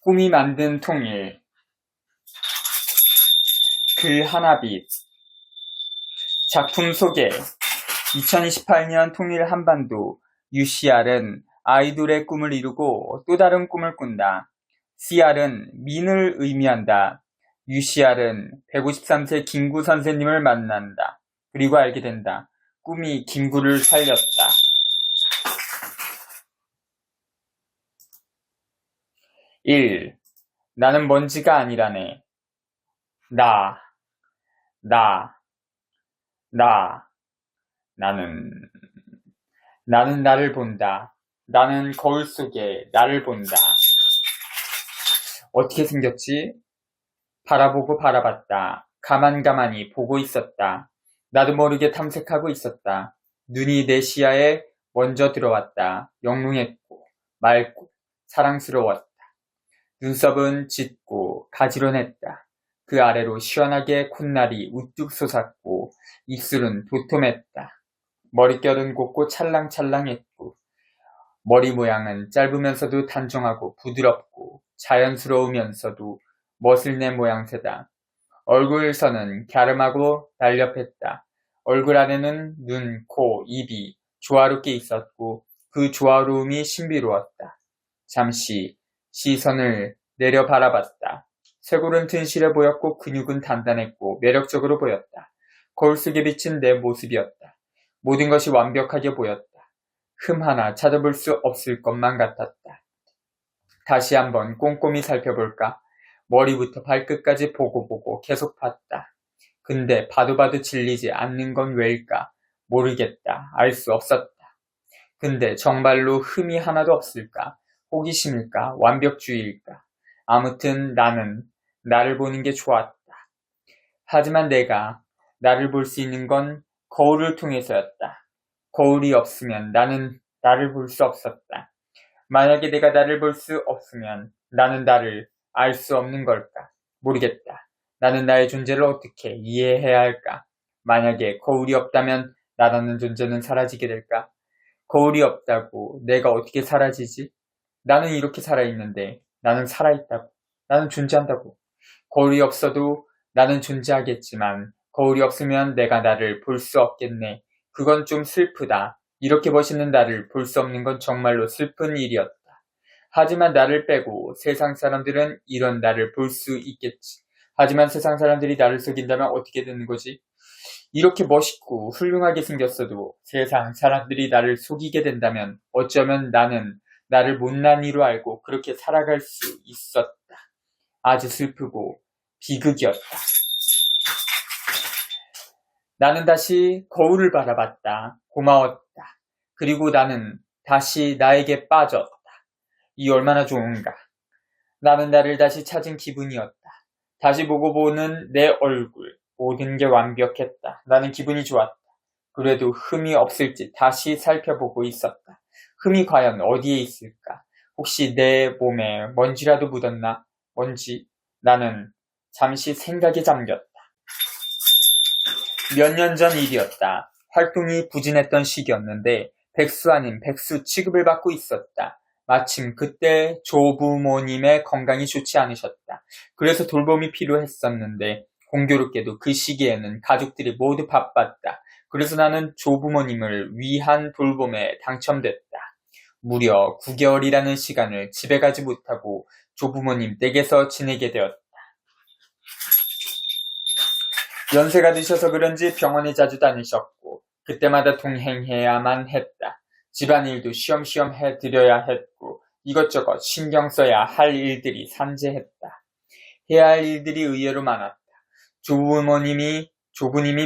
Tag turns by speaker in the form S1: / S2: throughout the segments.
S1: 꿈이 만든 통일. 글 하나빛. 작품 소개. 2028년 통일 한반도. UCR은 아이돌의 꿈을 이루고 또 다른 꿈을 꾼다. CR은 민을 의미한다. UCR은 153세 김구 선생님을 만난다. 그리고 알게 된다. 꿈이 김구를 살렸다. 1. 나는 먼지가 아니라네. 나. 나는 나를 본다. 나는 거울 속에 나를 본다. 어떻게 생겼지? 바라보고 바라봤다. 가만히 보고 있었다. 나도 모르게 탐색하고 있었다. 눈이 내 시야에 먼저 들어왔다. 영롱했고 맑고 사랑스러웠다. 눈썹은 짙고 가지런했다. 그 아래로 시원하게 콧날이 우뚝 솟았고 입술은 도톰했다. 머릿결은 곱고 찰랑찰랑했고 머리 모양은 짧으면서도 단정하고 부드럽고 자연스러우면서도 멋을 낸 모양새다. 얼굴선은 갸름하고 날렵했다. 얼굴 안에는 눈, 코, 입이 조화롭게 있었고 그 조화로움이 신비로웠다. 잠시 시선을 내려 바라봤다. 쇄골은 튼실해 보였고 근육은 단단했고 매력적으로 보였다. 거울 속에 비친 내 모습이었다. 모든 것이 완벽하게 보였다. 흠 하나 찾아볼 수 없을 것만 같았다. 다시 한번 꼼꼼히 살펴볼까? 머리부터 발끝까지 보고 계속 봤다. 근데 봐도 질리지 않는 건 왜일까? 모르겠다. 알 수 없었다. 근데 정말로 흠이 하나도 없을까? 호기심일까? 완벽주의일까? 아무튼 나는 나를 보는 게 좋았다. 하지만 내가 나를 볼 수 있는 건 거울을 통해서였다. 거울이 없으면 나는 나를 볼 수 없었다. 만약에 내가 나를 볼 수 없으면 나는 나를 알 수 없는 걸까? 모르겠다. 나는 나의 존재를 어떻게 이해해야 할까? 만약에 거울이 없다면 나라는 존재는 사라지게 될까? 거울이 없다고 내가 어떻게 사라지지? 나는 이렇게 살아있는데 나는 살아있다고. 나는 존재한다고. 거울이 없어도 나는 존재하겠지만 거울이 없으면 내가 나를 볼 수 없겠네. 그건 좀 슬프다. 이렇게 멋있는 나를 볼 수 없는 건 정말로 슬픈 일이었다. 하지만 나를 빼고 세상 사람들은 이런 나를 볼 수 있겠지. 하지만 세상 사람들이 나를 속인다면 어떻게 되는 거지? 이렇게 멋있고 훌륭하게 생겼어도 세상 사람들이 나를 속이게 된다면 어쩌면 나는 나를 못난 이로 알고 그렇게 살아갈 수 있었다. 아주 슬프고 비극이었다. 나는 다시 거울을 바라봤다. 고마웠다. 그리고 나는 다시 나에게 빠졌다. 이 얼마나 좋은가. 나는 나를 다시 찾은 기분이었다. 다시 보고 보는 내 얼굴. 모든 게 완벽했다. 나는 기분이 좋았다. 그래도 흠이 없을지 다시 살펴보고 있었다. 흠이 과연 어디에 있을까? 혹시 내 몸에 먼지라도 묻었나? 먼지. 나는 잠시 생각에 잠겼다. 몇 년 전 일이었다. 활동이 부진했던 시기였는데 백수 아닌 백수 취급을 받고 있었다. 마침 그때 조부모님의 건강이 좋지 않으셨다. 그래서 돌봄이 필요했었는데 공교롭게도 그 시기에는 가족들이 모두 바빴다. 그래서 나는 조부모님을 위한 돌봄에 당첨됐다. 무려 9개월이라는 시간을 집에 가지 못하고 조부모님 댁에서 지내게 되었다. 연세가 드셔서 그런지 병원에 자주 다니셨고 그때마다 동행해야만 했다. 집안일도 쉬엄쉬엄 해드려야 했고 이것저것 신경 써야 할 일들이 산재했다. 해야 할 일들이 의외로 많았다. 조부님이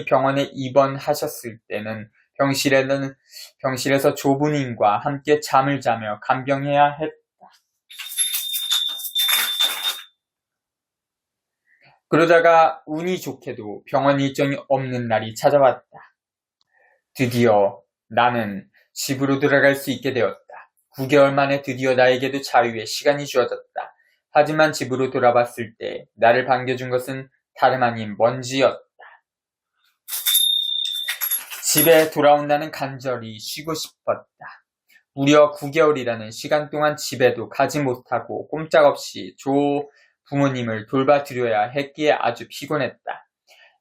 S1: 병원에 입원하셨을 때는 병실에서 조부님과 함께 잠을 자며 간병해야 했다. 그러다가 운이 좋게도 병원 일정이 없는 날이 찾아왔다. 드디어 나는 집으로 돌아갈 수 있게 되었다. 9개월 만에 드디어 나에게도 자유의 시간이 주어졌다. 하지만 집으로 돌아봤을 때 나를 반겨준 것은 다름 아닌 먼지였다. 집에 돌아온 나는 간절히 쉬고 싶었다. 무려 9개월이라는 시간 동안 집에도 가지 못하고 꼼짝없이 조 부모님을 돌봐드려야 했기에 아주 피곤했다.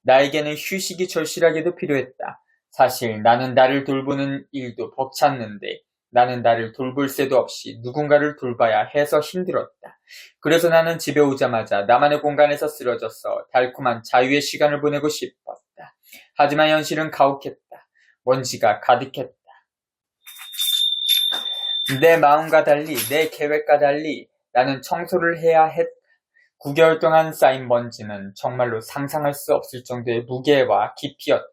S1: 나에게는 휴식이 절실하게도 필요했다. 사실 나는 나를 돌보는 일도 벅찼는데 나는 나를 돌볼 새도 없이 누군가를 돌봐야 해서 힘들었다. 그래서 나는 집에 오자마자 나만의 공간에서 쓰러져서 달콤한 자유의 시간을 보내고 싶었다. 하지만 현실은 가혹했다. 먼지가 가득했다. 내 마음과 달리, 내 계획과 달리 나는 청소를 해야 했다. 9개월 동안 쌓인 먼지는 정말로 상상할 수 없을 정도의 무게와 깊이였다.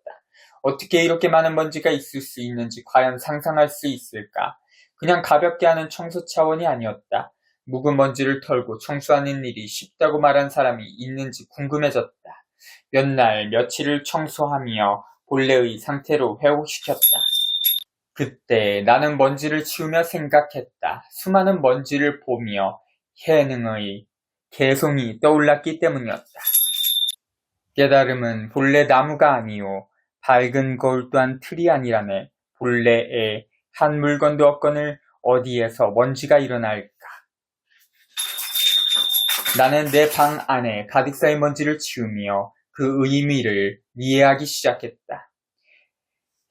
S1: 어떻게 이렇게 많은 먼지가 있을 수 있는지 과연 상상할 수 있을까? 그냥 가볍게 하는 청소 차원이 아니었다. 묵은 먼지를 털고 청소하는 일이 쉽다고 말한 사람이 있는지 궁금해졌다. 몇 날, 며칠을 청소하며 본래의 상태로 회복시켰다. 그때 나는 먼지를 치우며 생각했다. 수많은 먼지를 보며 해능의 개송이 떠올랐기 때문이었다. 깨달음은 본래 나무가 아니요 밝은 거울 또한 틀이 아니라네. 본래의 한 물건도 없거늘 어디에서 먼지가 일어날까. 나는 내 방 안에 가득 쌓인 먼지를 치우며 그 의미를 이해하기 시작했다.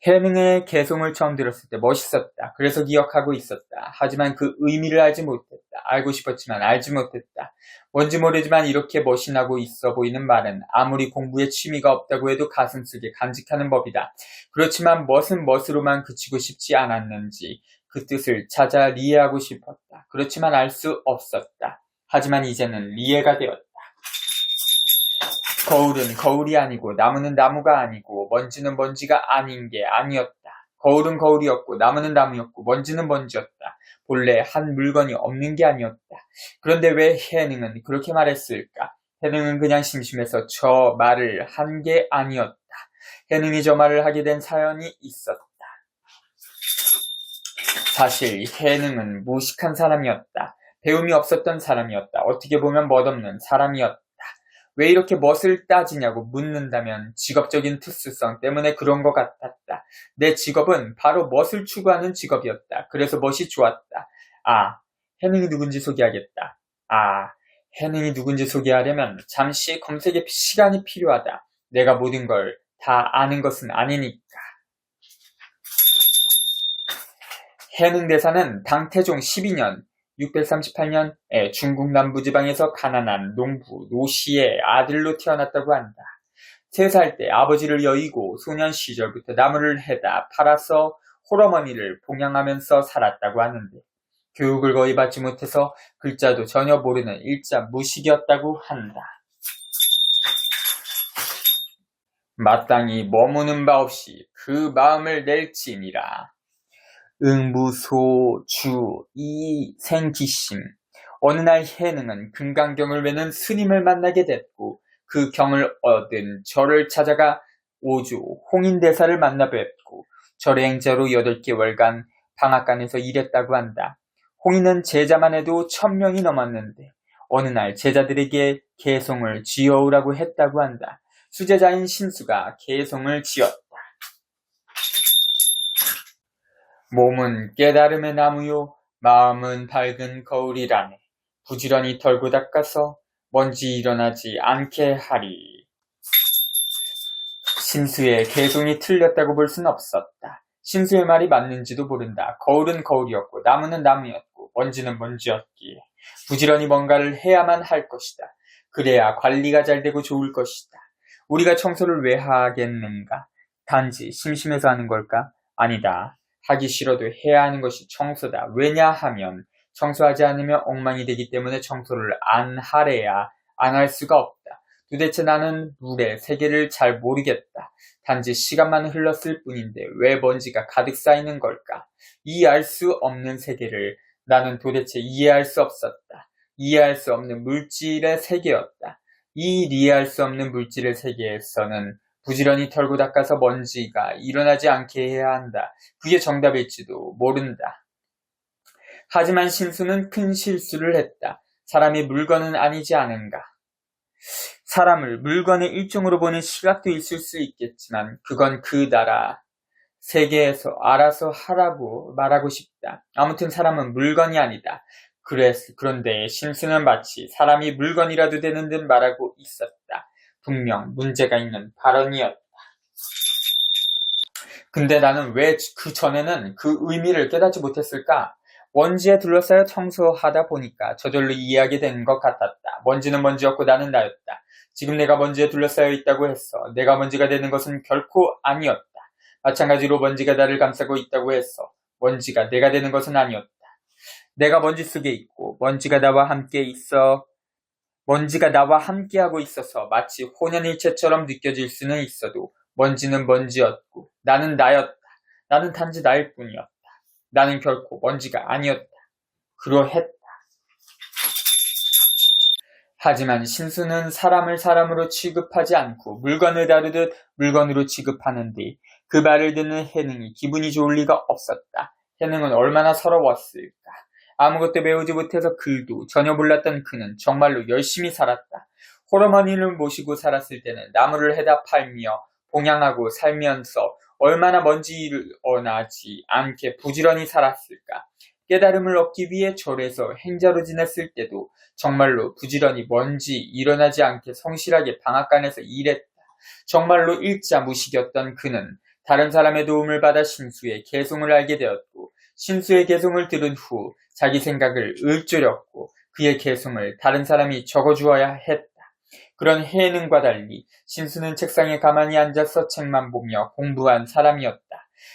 S1: 해능의 개송을 처음 들었을 때 멋있었다. 그래서 기억하고 있었다. 하지만 그 의미를 알지 못했다. 알고 싶었지만 알지 못했다. 뭔지 모르지만 이렇게 멋이 나고 있어 보이는 말은 아무리 공부에 취미가 없다고 해도 가슴속에 간직하는 법이다. 그렇지만 멋은 멋으로만 그치고 싶지 않았는지 그 뜻을 찾아 이해하고 싶었다. 그렇지만 알 수 없었다. 하지만 이제는 이해가 되었다. 거울은 거울이 아니고 나무는 나무가 아니고 먼지는 먼지가 아닌 게 아니었다. 거울은 거울이었고 나무는 나무였고 먼지는 먼지였다. 본래 한 물건이 없는 게 아니었다. 그런데 왜 해능은 그렇게 말했을까? 해능은 그냥 심심해서 저 말을 한 게 아니었다. 해능이 저 말을 하게 된 사연이 있었다. 사실 해능은 무식한 사람이었다. 배움이 없었던 사람이었다. 어떻게 보면 멋없는 사람이었다. 왜 이렇게 멋을 따지냐고 묻는다면 직업적인 특수성 때문에 그런 것 같았다. 내 직업은 바로 멋을 추구하는 직업이었다. 그래서 멋이 좋았다. 해능이 누군지 소개하겠다. 해능이 누군지 소개하려면 잠시 검색에 시간이 필요하다. 내가 모든 걸 다 아는 것은 아니니까. 해능 대사는 당태종 12년 638년에 중국 남부지방에서 가난한 농부 노씨의 아들로 태어났다고 한다. 3살 때 아버지를 여의고 소년 시절부터 나무를 해다 팔아서 홀어머니를 봉양하면서 살았다고 하는데 교육을 거의 받지 못해서 글자도 전혀 모르는 일자 무식이었다고 한다. 마땅히 머무는 바 없이 그 마음을 낼지니라. 응무소 주 이 생기심. 어느 날 해능은 금강경을 외는 스님을 만나게 됐고 그 경을 얻은 절을 찾아가 오주 홍인대사를 만나 뵙고 절의 행자로 8개월간 방앗간에서 일했다고 한다. 홍인은 제자만 해도 1000명이 넘었는데 어느 날 제자들에게 개송을 지어오라고 했다고 한다. 수제자인 신수가 개송을 지었다. 몸은 깨달음의 나무요 마음은 밝은 거울이라네. 부지런히 털고 닦아서 먼지 일어나지 않게 하리. 신수의 개송이 틀렸다고 볼 순 없었다. 신수의 말이 맞는지도 모른다. 거울은 거울이었고 나무는 나무였고 먼지는 먼지였기에 부지런히 뭔가를 해야만 할 것이다. 그래야 관리가 잘 되고 좋을 것이다. 우리가 청소를 왜 하겠는가? 단지 심심해서 하는 걸까? 아니다. 하기 싫어도 해야 하는 것이 청소다. 왜냐하면 청소하지 않으면 엉망이 되기 때문에 청소를 안 하래야 안 할 수가 없다. 도대체 나는 물의 세계를 잘 모르겠다. 단지 시간만 흘렀을 뿐인데 왜 먼지가 가득 쌓이는 걸까? 이 알 수 없는 세계를 나는 도대체 이해할 수 없었다. 이해할 수 없는 물질의 세계였다. 이 이해할 수 없는 물질의 세계에서는 부지런히 털고 닦아서 먼지가 일어나지 않게 해야 한다. 그게 정답일지도 모른다. 하지만 신수는 큰 실수를 했다. 사람이 물건은 아니지 않은가. 사람을 물건의 일종으로 보는 시각도 있을 수 있겠지만 그건 그 나라 세계에서 알아서 하라고 말하고 싶다. 아무튼 사람은 물건이 아니다. 그런데 심슨은 마치 사람이 물건이라도 되는 듯 말하고 있었다. 분명 문제가 있는 발언이었다. 근데 나는 왜 그 전에는 그 의미를 깨닫지 못했을까? 먼지에 둘러싸여 청소하다 보니까 저절로 이해하게 된 것 같았다. 먼지는 먼지였고 나는 나였다. 지금 내가 먼지에 둘러싸여 있다고 했어. 내가 먼지가 되는 것은 결코 아니었다. 마찬가지로 먼지가 나를 감싸고 있다고 했어. 먼지가 내가 되는 것은 아니었다. 내가 먼지 속에 있고 먼지가 나와 함께하고 있어서 마치 혼연일체처럼 느껴질 수는 있어도 먼지는 먼지였고 나는 나였다. 나는 단지 나일 뿐이었다. 나는 결코 먼지가 아니었다. 그러했다. 하지만 신수는 사람을 사람으로 취급하지 않고 물건을 다루듯 물건으로 취급하는데 그 말을 듣는 해능이 기분이 좋을 리가 없었다. 해능은 얼마나 서러웠을까. 아무것도 배우지 못해서 글도 전혀 몰랐던 그는 정말로 열심히 살았다. 홀어머니를 모시고 살았을 때는 나무를 해다 팔며 봉양하고 살면서 얼마나 먼지를 나지 않게 부지런히 살았을까. 깨달음을 얻기 위해 절에서 행자로 지냈을 때도 정말로 부지런히 먼지 일어나지 않게 성실하게 방앗간에서 일했다. 정말로 일자무식이었던 그는 다른 사람의 도움을 받아 신수의 개송을 알게 되었고 신수의 개송을 들은 후 자기 생각을 읊조렸고 그의 개송을 다른 사람이 적어주어야 했다. 그런 해능과 달리 신수는 책상에 가만히 앉아서 책만 보며 공부한 사람이었다.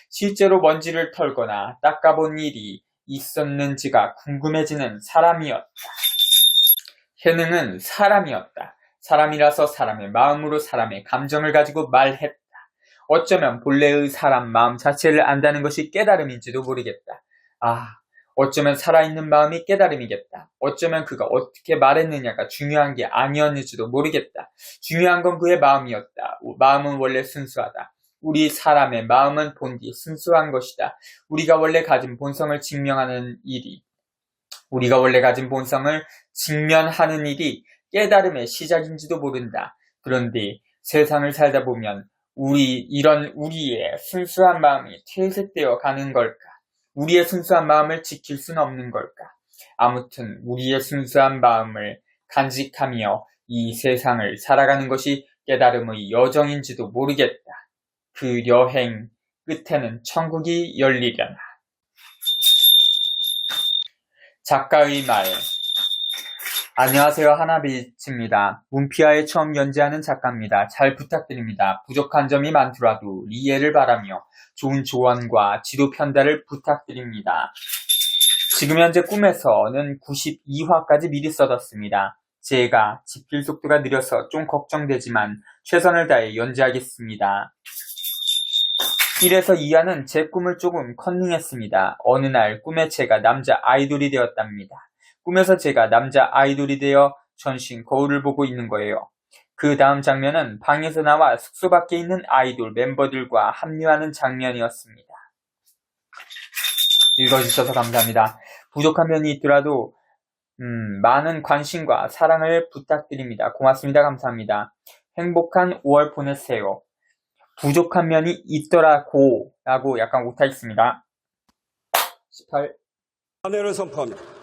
S1: 실제로 먼지를 털거나 닦아본 일이 있었는지가 궁금해지는 사람이었다. 해능은 사람이었다. 사람이라서 사람의 마음으로 사람의 감정을 가지고 말했다. 어쩌면 본래의 사람 마음 자체를 안다는 것이 깨달음인지도 모르겠다. 어쩌면 살아있는 마음이 깨달음이겠다. 어쩌면 그가 어떻게 말했느냐가 중요한 게 아니었는지도 모르겠다. 중요한 건 그의 마음이었다. 마음은 원래 순수하다. 우리 사람의 마음은 본디 순수한 것이다. 우리가 원래 가진 본성을 직면하는 일이 깨달음의 시작인지도 모른다. 그런데 세상을 살다 보면 우리의 순수한 마음이 퇴색되어 가는 걸까? 우리의 순수한 마음을 지킬 수는 없는 걸까? 아무튼 우리의 순수한 마음을 간직하며 이 세상을 살아가는 것이 깨달음의 여정인지도 모르겠다. 그 여행 끝에는 천국이 열리려나. 작가의 말. 안녕하세요. 하나빛입니다. 문피아에 처음 연재하는 작가입니다. 잘 부탁드립니다. 부족한 점이 많더라도 이해를 바라며 좋은 조언과 지도 편달을 부탁드립니다. 지금 현재 꿈에서는 92화까지 미리 써뒀습니다. 제가 집필 속도가 느려서 좀 걱정되지만 최선을 다해 연재하겠습니다. 1에서 2화는 제 꿈을 조금 컨닝했습니다. 어느 날 꿈에 제가 남자 아이돌이 되었답니다. 꿈에서 제가 남자 아이돌이 되어 전신 거울을 보고 있는 거예요. 그 다음 장면은 방에서 나와 숙소 밖에 있는 아이돌 멤버들과 합류하는 장면이었습니다. 읽어주셔서 감사합니다. 부족한 면이 있더라도 많은 관심과 사랑을 부탁드립니다. 고맙습니다. 감사합니다. 행복한 5월 보내세요. 부족한 면이 있더라고 라고 약간 오타 있습니다. 18.
S2: 사면을 선포합니다.